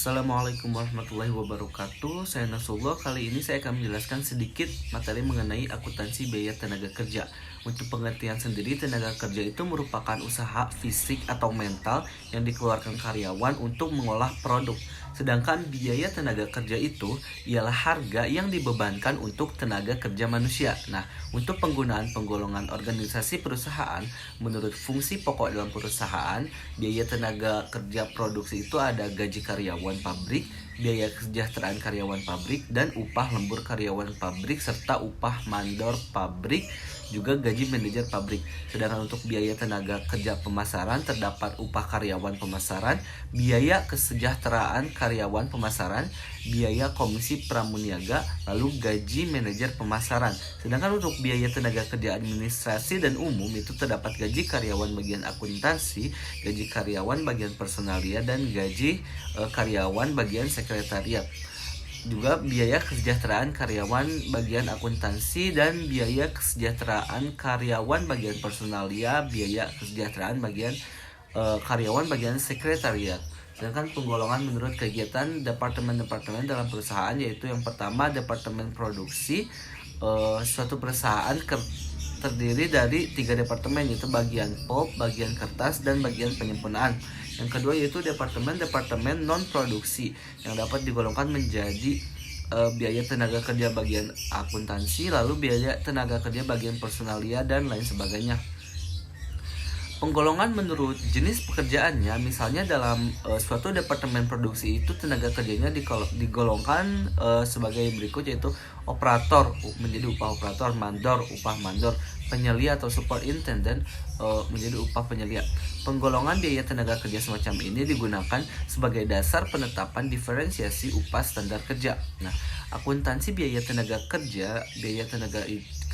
Assalamualaikum warahmatullahi wabarakatuh. Saya Nasrullah. Kali ini saya akan menjelaskan sedikit materi mengenai akuntansi biaya tenaga kerja. Untuk pengertian sendiri, tenaga kerja itu merupakan usaha fisik atau mental yang dikeluarkan karyawan untuk mengolah produk. Sedangkan biaya tenaga kerja itu ialah harga yang dibebankan untuk tenaga kerja manusia. Nah, untuk penggunaan penggolongan organisasi perusahaan, menurut fungsi pokok dalam perusahaan, biaya tenaga kerja produksi itu ada gaji karyawan pabrik, biaya kesejahteraan karyawan pabrik, dan upah lembur karyawan pabrik, serta upah mandor pabrik, juga gaji manajer pabrik. Sedangkan untuk biaya tenaga kerja pemasaran terdapat upah karyawan pemasaran, biaya kesejahteraan karyawan pemasaran, biaya komisi pramuniaga, lalu gaji manajer pemasaran. Sedangkan untuk biaya tenaga kerja administrasi dan umum itu terdapat gaji karyawan bagian akuntansi, gaji karyawan bagian personalia, dan gaji karyawan bagian sekretariat. Juga biaya kesejahteraan karyawan bagian akuntansi dan biaya kesejahteraan karyawan bagian personalia, biaya kesejahteraan bagian karyawan bagian sekretariat. Sedangkan penggolongan menurut kegiatan departemen-departemen dalam perusahaan, yaitu yang pertama departemen produksi. Suatu perusahaan terdiri dari 3 departemen, yaitu bagian pulp, bagian kertas, dan bagian penyempurnaan. Yang kedua yaitu departemen non produksi yang dapat digolongkan menjadi biaya tenaga kerja bagian akuntansi, lalu biaya tenaga kerja bagian personalia, dan lain sebagainya. Penggolongan menurut jenis pekerjaannya, misalnya dalam suatu departemen produksi itu tenaga kerjanya digolongkan sebagai berikut, yaitu operator menjadi upah operator, mandor upah mandor, penyelia atau superintendent menjadi upah penyelia. Penggolongan biaya tenaga kerja semacam ini digunakan sebagai dasar penetapan diferensiasi upah standar kerja. Nah, akuntansi biaya tenaga kerja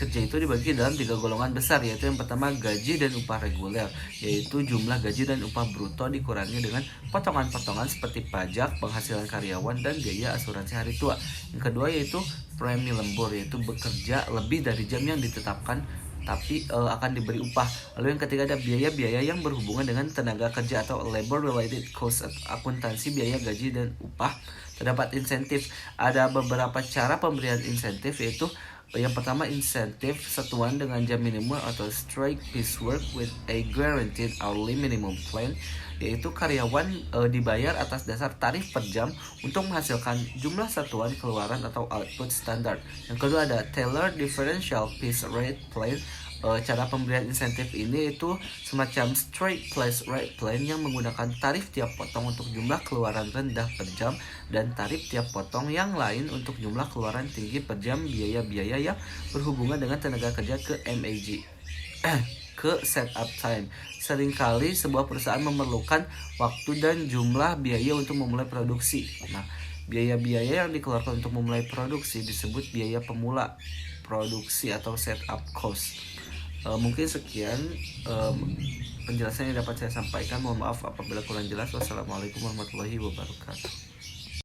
itu dibagi dalam 3 golongan besar, yaitu yang pertama gaji dan upah reguler, yaitu jumlah gaji dan upah bruto dikurangi dengan potongan-potongan seperti pajak, penghasilan karyawan, dan biaya asuransi hari tua. Yang kedua yaitu premi lembur, yaitu bekerja lebih dari jam yang ditetapkan tapi akan diberi upah. Lalu yang ketiga ada biaya-biaya yang berhubungan dengan tenaga kerja atau labor related cost. Akuntansi biaya gaji dan upah. Terdapat insentif. Ada beberapa cara pemberian insentif, yaitu yang pertama insentif satuan dengan jam minimum atau straight piece work with a guaranteed hourly minimum plan, yaitu karyawan dibayar atas dasar tarif per jam untuk menghasilkan jumlah satuan keluaran atau output standar. Yang kedua ada tailored differential piece rate plan. Cara pemberian insentif ini itu semacam straight price rate plan yang menggunakan tarif tiap potong untuk jumlah keluaran rendah per jam dan tarif tiap potong yang lain untuk jumlah keluaran tinggi per jam, biaya-biaya yang berhubungan dengan tenaga kerja ke MAG. Ke setup time. Seringkali sebuah perusahaan memerlukan waktu dan jumlah biaya untuk memulai produksi. Nah, biaya-biaya yang dikeluarkan untuk memulai produksi disebut biaya pemula produksi atau setup cost. Mungkin sekian penjelasan yang dapat saya sampaikan. Mohon maaf apabila kurang jelas. Wassalamualaikum warahmatullahi wabarakatuh.